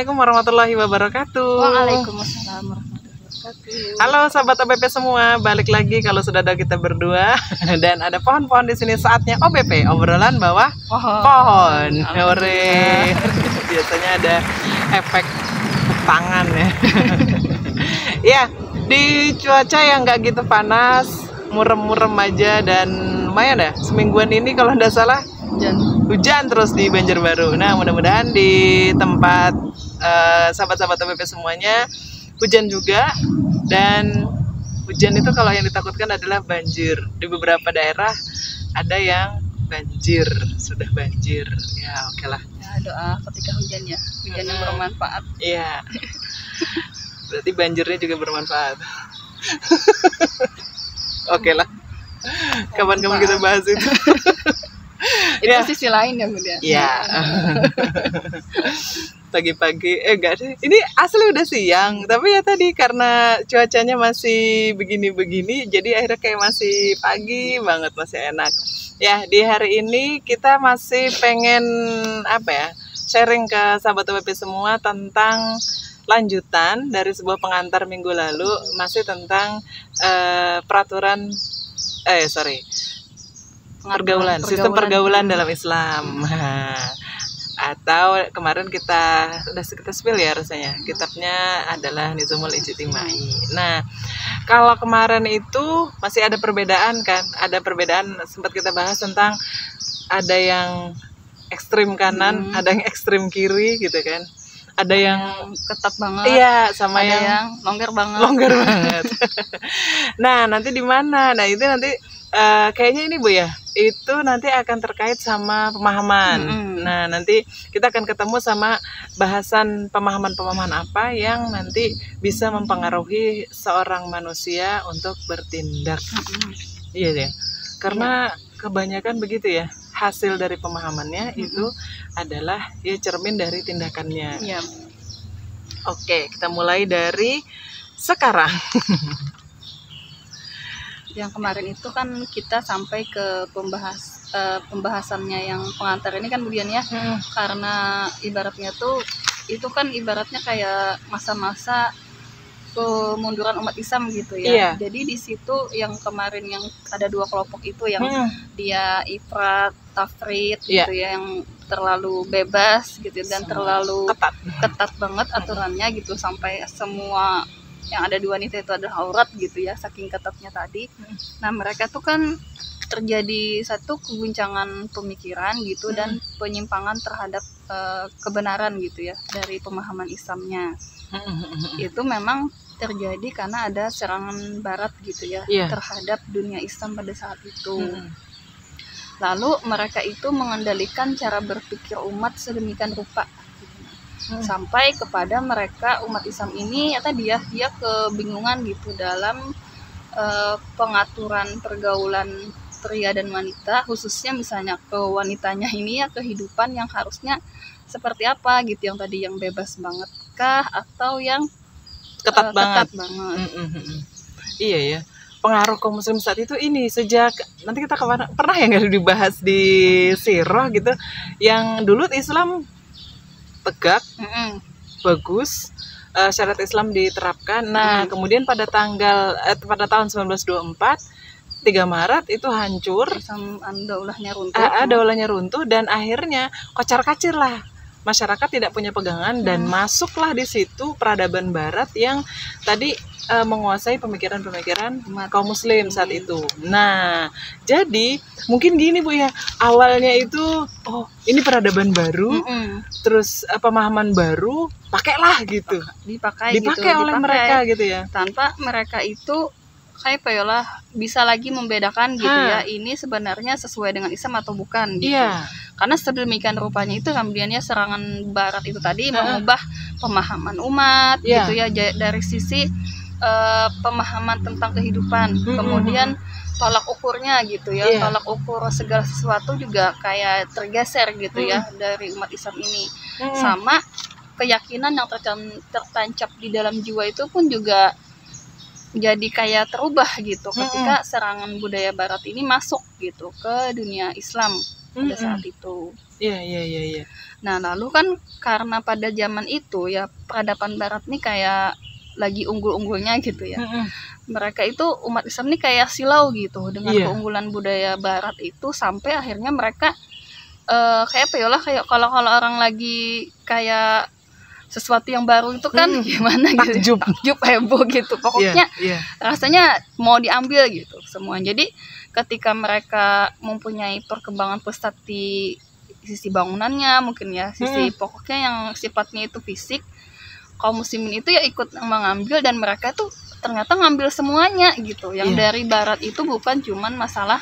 Assalamualaikum warahmatullahi wabarakatuh. Waalaikumsalam warahmatullahi wabarakatuh. Halo sahabat OBP semua, balik lagi kalau sudah ada kita berdua dan ada pohon-pohon di sini, saatnya OBP, obrolan bawah pohon. Hore. Biasanya ada efek tangan ya. Ya, di cuaca yang nggak gitu panas, murem-murem aja, dan lumayan ya. Semingguan ini kalau nggak salah hujan terus di Banjarbaru. Nah, mudah-mudahan di tempat sahabat-sahabat OBP semuanya hujan juga. Dan hujan itu kalau yang ditakutkan adalah banjir. Di beberapa daerah ada yang banjir, sudah banjir. Ya, oke lah. Ya, doa ketika hujan ya, hujan yang bermanfaat. Iya. Berarti banjirnya juga bermanfaat. Oke lah. Kapan-kapan kita bahas itu. Itu Ya. sisi lain ya Bunda. Iya. Pagi-pagi, enggak sih. Ini asli udah siang, tapi ya tadi karena cuacanya masih begini-begini, jadi akhirnya kayak masih pagi banget, masih enak. Ya, di hari ini kita masih pengen sharing ke sahabat OBP semua tentang lanjutan dari sebuah pengantar minggu lalu, masih tentang sistem pergaulan dalam Islam. Atau kemarin kita spill ya rasanya, kitabnya adalah Nizamul Ijtimai. Nah, kalau kemarin itu masih ada perbedaan kan, sempat kita bahas tentang ada yang ekstrim kanan, ada yang ekstrim kiri gitu kan. Ada yang ketat banget. Iya, sama ada yang longgar banget. Longgar banget. Nah, nanti di mana? Nah, itu nanti kayaknya ini Bu ya, itu nanti akan terkait sama pemahaman. Nah, nanti kita akan ketemu sama bahasan pemahaman-pemahaman apa yang nanti bisa mempengaruhi seorang manusia untuk bertindak. Iya ya, karena kebanyakan begitu ya, hasil dari pemahamannya itu adalah ya cermin dari tindakannya. Iya. Oke, kita mulai dari sekarang. Yang kemarin itu kan kita sampai ke pembahasannya yang pengantar ini kan Budian ya. Karena ibaratnya tuh itu kan ibaratnya kayak masa-masa kemunduran umat Islam gitu ya. Iya. Jadi di situ yang kemarin yang ada dua kelompok itu yang dia ifrat, tafrid gitu ya, yang terlalu bebas gitu dan terlalu ketat banget aturannya gitu, sampai semua yang ada di wanita itu adalah aurat gitu ya, saking ketatnya tadi. Nah, mereka tuh kan terjadi satu keguncangan pemikiran gitu dan penyimpangan terhadap kebenaran gitu ya dari pemahaman Islamnya. Itu memang terjadi karena ada serangan barat gitu ya terhadap dunia Islam pada saat itu. Lalu mereka itu mengendalikan cara berpikir umat sedemikian rupa sampai kepada mereka umat Islam ini dia kebingungan gitu dalam pengaturan pergaulan pria dan wanita, khususnya misalnya ke wanitanya ini ya, kehidupan yang harusnya seperti apa gitu, yang tadi yang bebas banget kah atau yang ketat banget. Iya ya, pengaruh kaum muslim saat itu ini sejak nanti kita pernah ya nggak dibahas di sirah gitu, yang dulu Islam tegak, bagus, syariat Islam diterapkan. Nah, kemudian pada tahun 1924, 3 Maret itu hancur, daulahnya runtuh dan akhirnya kocar-kacir lah. Masyarakat tidak punya pegangan dan masuklah di situ peradaban barat yang tadi menguasai pemikiran-pemikiran kaum muslim saat itu. Nah, jadi mungkin gini Bu ya, awalnya itu ini peradaban baru, terus pemahaman baru, pakailah gitu. Dipakai oleh mereka gitu ya. Tanpa mereka itu kayak bisa lagi membedakan gitu ya, ini sebenarnya sesuai dengan Islam atau bukan gitu. Karena sedemikian rupanya itu kemudiannya serangan barat itu tadi mengubah pemahaman umat gitu ya, dari sisi pemahaman tentang kehidupan, kemudian tolak ukurnya gitu ya, tolak ukur segala sesuatu juga kayak tergeser gitu ya dari umat Islam ini. Sama keyakinan yang tertancap di dalam jiwa itu pun juga jadi kayak terubah gitu ketika serangan budaya barat ini masuk gitu ke dunia Islam pada saat itu. Iya, iya, iya, iya. Nah, lalu kan karena pada zaman itu ya peradaban barat nih kayak lagi unggul-unggulnya gitu ya. Mereka itu umat Islam nih kayak silau gitu dengan keunggulan budaya barat itu, sampai akhirnya mereka kayak apa ya lah, kayak kalau orang lagi kayak sesuatu yang baru itu kan gimana gitu, takjub heboh gitu pokoknya. Rasanya mau diambil gitu semua. Jadi ketika mereka mempunyai perkembangan pesat di sisi bangunannya mungkin ya, sisi pokoknya yang sifatnya itu fisik, kaum muslimin itu ya ikut mengambil, dan mereka tuh ternyata ngambil semuanya gitu. Yang dari barat itu bukan cuman masalah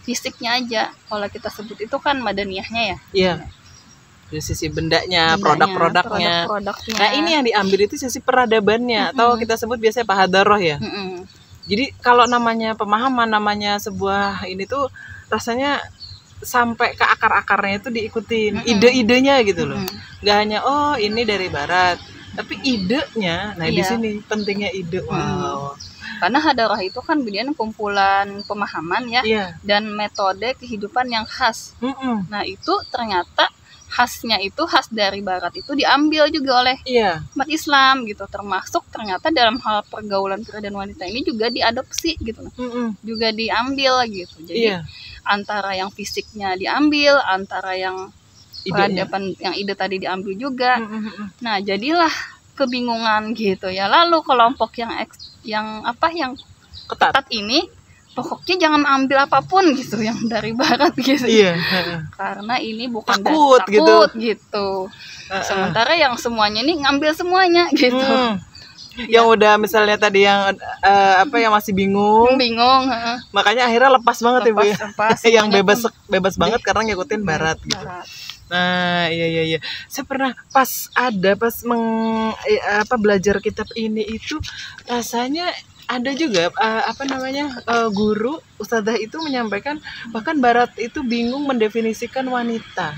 fisiknya aja, kalau kita sebut itu kan madaniyahnya ya. Iya. Dari sisi bendanya, produk-produknya. Nah, ini yang diambil itu sisi peradabannya, atau kita sebut biasanya pahadarah ya. Jadi kalau namanya pemahaman, namanya sebuah ini tuh rasanya sampai ke akar-akarnya itu diikutin, ide-idenya gitu loh. Nggak hanya oh ini dari barat, tapi idenya. Nah, di sini pentingnya ide. Wow. Karena hadarah itu kan kemudian kumpulan pemahaman ya, dan metode kehidupan yang khas. Nah, itu ternyata khasnya itu khas dari barat itu diambil juga oleh umat Islam gitu, termasuk ternyata dalam hal pergaulan pria dan wanita ini juga diadopsi gitu, juga diambil gitu. Jadi antara yang fisiknya diambil, antara yang peradaban yang ide tadi diambil juga. Nah, jadilah kebingungan gitu ya. Lalu kelompok yang ketat ini pokoknya jangan ambil apapun gitu yang dari barat gitu. Karena ini bukan takut gitu. Sementara yang semuanya ini ngambil semuanya gitu. Yang udah misalnya tadi yang yang masih bingung, makanya akhirnya lepas banget ya Bu ya. Yang bebas banget karena ngikutin barat gitu. Nah, iya. Saya pernah pas belajar kitab ini itu rasanya ada juga guru ustadzah itu menyampaikan bahkan barat itu bingung mendefinisikan wanita.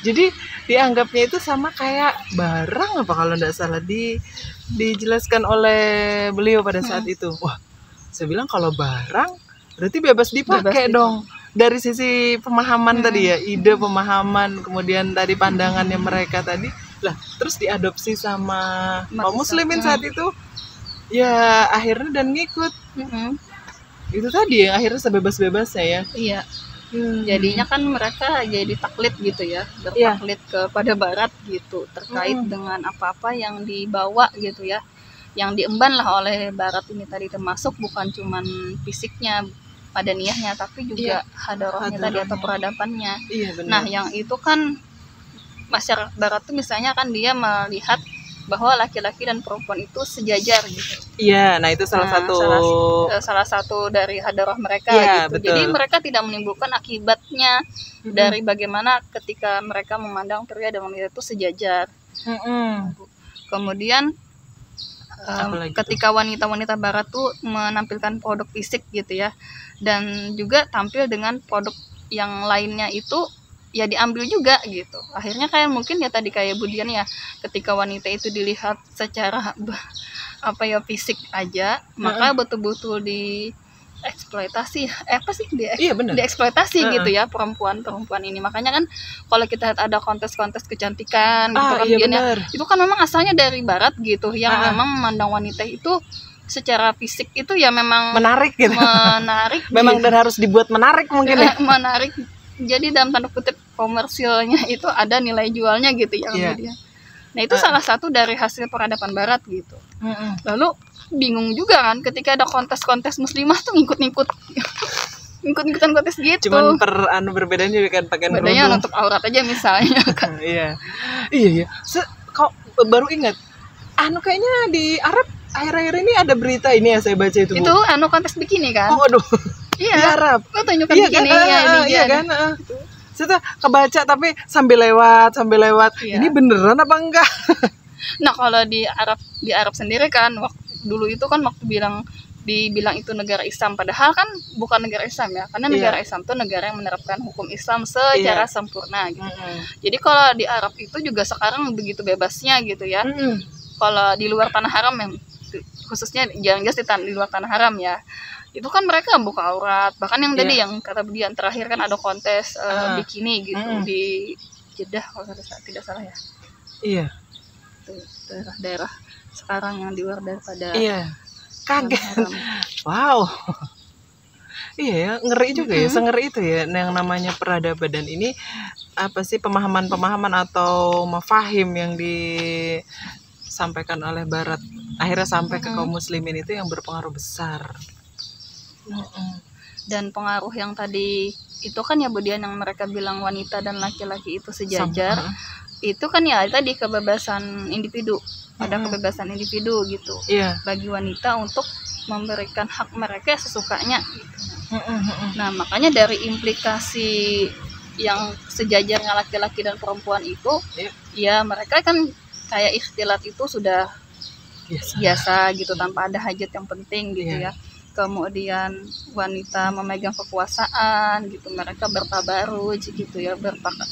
Jadi dianggapnya itu sama kayak barang apa kalau tidak salah dijelaskan oleh beliau pada saat itu. Wah, saya bilang kalau barang berarti bebas dipakai dong. Dari sisi pemahaman tadi ya, ide pemahaman, kemudian dari pandangannya mereka tadi lah, terus diadopsi sama kaum muslimin saat itu. Ya akhirnya dan ngikut. Itu tadi yang akhirnya sebebas-bebasnya ya. Iya. Jadinya kan mereka jadi taklid gitu ya, bertaklid kepada barat gitu, terkait dengan apa-apa yang dibawa gitu ya, yang diemban lah oleh barat ini tadi, termasuk bukan cuman fisiknya, madaniyahnya, tapi juga hadarahnya tadi atau peradabannya. Nah, yang itu kan masyarakat barat tuh misalnya kan dia melihat bahwa laki-laki dan perempuan itu sejajar gitu. Iya, nah itu salah satu dari hadarah mereka gitu. Betul. Jadi mereka tidak menimbulkan akibatnya dari bagaimana ketika mereka memandang pria dan wanita itu sejajar. Kemudian ketika wanita-wanita barat tuh menampilkan produk fisik gitu ya, dan juga tampil dengan produk yang lainnya itu ya diambil juga gitu. Akhirnya kayak mungkin ya tadi kayak Budian ya, ketika wanita itu dilihat secara fisik aja, maka betul-betul dieksploitasi dieksploitasi gitu ya perempuan ini. Makanya kan kalau kita lihat ada kontes-kontes kecantikan gitu itu kan memang asalnya dari barat gitu, yang memang memandang wanita itu secara fisik itu ya memang menarik gitu. Memang dan harus dibuat menarik mungkin ya. Menarik. Jadi dalam tanda kutip komersilnya itu ada nilai jualnya gitu ya. Nah, itu salah satu dari hasil peradaban barat gitu. Lalu bingung juga kan ketika ada kontes-kontes muslimah tuh ikut-ikutan kontes gitu. Cuman berbedanya kan pakaian kerudung. Bedanya untuk aurat aja misalnya kan. Iya. Kok baru ingat kayaknya di Arab akhir-akhir ini ada berita ini ya, saya baca itu. Itu kontes bikini kan? Oh, aduh. Di Arab. Lo tunjukkan bikini kan? Saya kebaca tapi sambil lewat. Ini beneran apa enggak? Nah, kalau di Arab sendiri kan dulu itu kan waktu dibilang itu negara Islam, padahal kan bukan negara Islam ya, karena negara Islam itu negara yang menerapkan hukum Islam secara sempurna gitu. Jadi kalau di Arab itu juga sekarang begitu bebasnya gitu ya. Kalau di luar tanah haram khususnya jangan di luar tanah haram ya, itu kan mereka buka aurat, bahkan yang tadi yang kata Dian terakhir kan ada kontes bikini gitu di Jeddah kalau tidak salah ya. Iya. Daerah-daerah sekarang yang di luar daripada. Iya. Kaget. Wow. Iya ya, ngeri juga ya, sengeri itu ya yang namanya peradaban. Dan ini apa sih pemahaman-pemahaman atau mafahim yang disampaikan oleh Barat akhirnya sampai ke kaum muslimin itu yang berpengaruh besar. Dan pengaruh yang tadi itu kan ya Budian yang mereka bilang wanita dan laki-laki itu sejajar. Itu kan ya tadi kebebasan individu, ada kebebasan individu gitu bagi wanita untuk memberikan hak mereka sesukanya gitu. Nah makanya dari implikasi yang sejajarnya laki-laki dan perempuan itu ya mereka kan kayak ikhtilat itu sudah biasa gitu tanpa ada hajat yang penting gitu ya. Kemudian wanita memegang kekuasaan gitu, mereka bertabaruj gitu ya,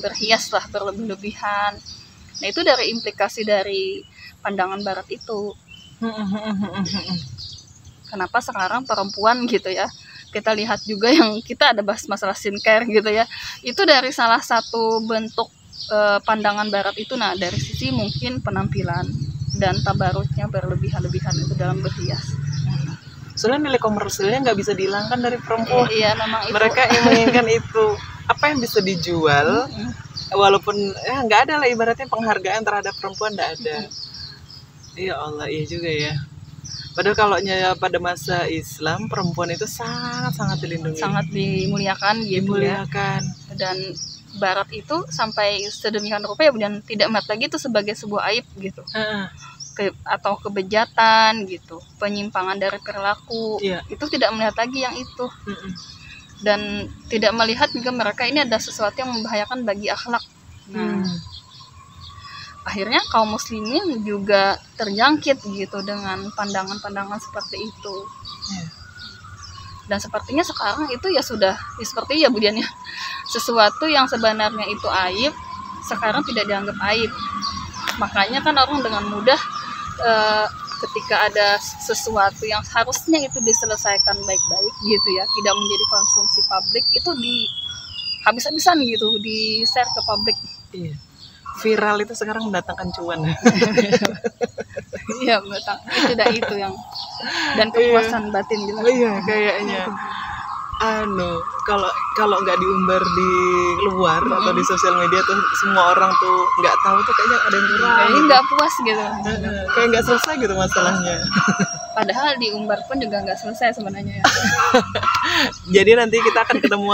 berhias lah berlebih-lebihan. Nah itu dari implikasi dari pandangan Barat itu. Kenapa sekarang perempuan gitu ya, kita lihat juga yang kita ada bahas masalah skincare gitu ya, itu dari salah satu bentuk pandangan Barat itu. Nah dari sisi mungkin penampilan dan tabarujnya berlebihan-lebihan itu dalam berhias. Soalnya nilai komersilnya nggak bisa dihilangkan dari perempuan. Iya, memang itu. Mereka yang menginginkan itu. Apa yang bisa dijual, walaupun nggak ada lah ibaratnya penghargaan terhadap perempuan, nggak ada. Ya Allah, iya juga ya. Padahal kalau pada masa Islam perempuan itu sangat dilindungi, sangat dimuliakan gitu ya. Dan Barat itu sampai sedemikian rupa ya, dan tidak melihat lagi itu sebagai sebuah aib gitu. Atau kebejatan gitu, penyimpangan dari perilaku, itu tidak melihat lagi yang itu. Dan tidak melihat juga mereka ini ada sesuatu yang membahayakan bagi akhlak. Akhirnya kaum muslimin juga terjangkit gitu dengan pandangan-pandangan seperti itu. Dan sepertinya sekarang itu ya sudah seperti ya Budian ya, sesuatu yang sebenarnya itu aib sekarang tidak dianggap aib. Makanya kan orang dengan mudah ketika ada sesuatu yang harusnya itu diselesaikan baik-baik gitu ya, tidak menjadi konsumsi publik, itu habis-habisan gitu di share ke publik. Viral itu sekarang mendatangkan cuan. Iya, itu yang dan kepuasan batin jelas. Iya, kayaknya kalau nggak diumbar di luar atau di sosial media tuh semua orang tuh nggak tahu tuh kayaknya ada yang kurang. Kayaknya nggak puas gitu. Kayak nggak selesai gitu masalahnya. Padahal diumbar pun juga nggak selesai sebenarnya ya. Jadi nanti kita akan ketemu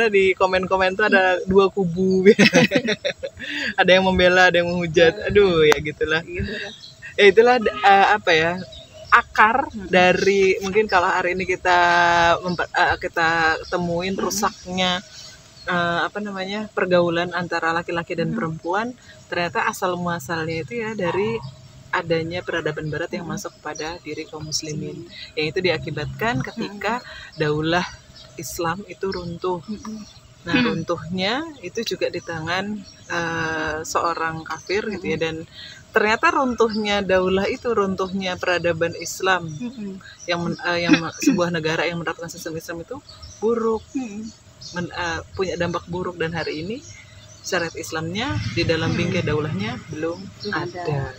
di komen-komen tuh ada dua kubu. Ada yang membela, ada yang menghujat. Aduh ya gitulah. Ya itulah apa ya, akar dari mungkin kalau hari ini kita temuin rusaknya pergaulan antara laki-laki dan perempuan. Ternyata asal muasalnya itu ya dari adanya peradaban Barat yang masuk kepada diri kaum muslimin, yang itu diakibatkan ketika daulah Islam itu runtuh. Nah runtuhnya itu juga di tangan seorang kafir gitu ya. Dan ternyata runtuhnya daulah itu, runtuhnya peradaban Islam yang sebuah negara yang menerapkan sistem Islam itu buruk, punya dampak buruk. Dan hari ini syariat Islamnya di dalam bingkai daulahnya belum ada.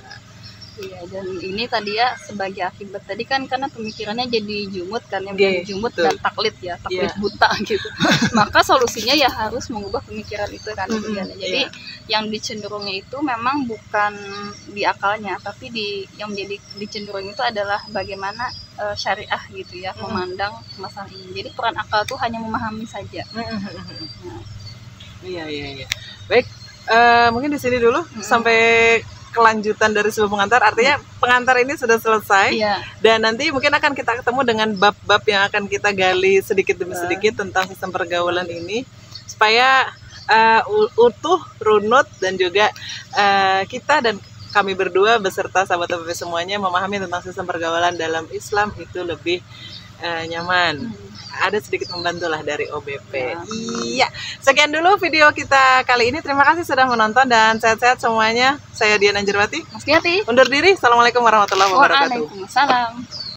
Iya, dan ini tadi ya sebagai akibat tadi kan karena pemikirannya jadi jumut kan, yang jumut dan taklid ya, taklid buta gitu. Maka solusinya ya harus mengubah pemikiran itu kan. Jadi yang dicenderungnya itu memang bukan di akalnya, tapi yang menjadi dicenderung itu adalah bagaimana syariah gitu ya memandang masalah ini. Jadi peran akal tuh hanya memahami saja. Iya. Baik, mungkin di sini dulu sampai kelanjutan dari sebuah pengantar. Artinya pengantar ini sudah selesai, dan nanti mungkin akan kita ketemu dengan bab-bab yang akan kita gali sedikit demi sedikit tentang sistem pergaulan ini, supaya utuh, runut, dan juga kita dan kami berdua beserta sahabat OBP semuanya memahami tentang sistem pergaulan dalam Islam itu lebih nyaman. Ada sedikit membantu lah dari OBP. Iya, sekian dulu video kita kali ini. Terima kasih sudah menonton dan sehat-sehat semuanya. Saya Dian Anjarwati. Mas Yati. Undur diri. Assalamualaikum warahmatullahi wabarakatuh. Waalaikumsalam.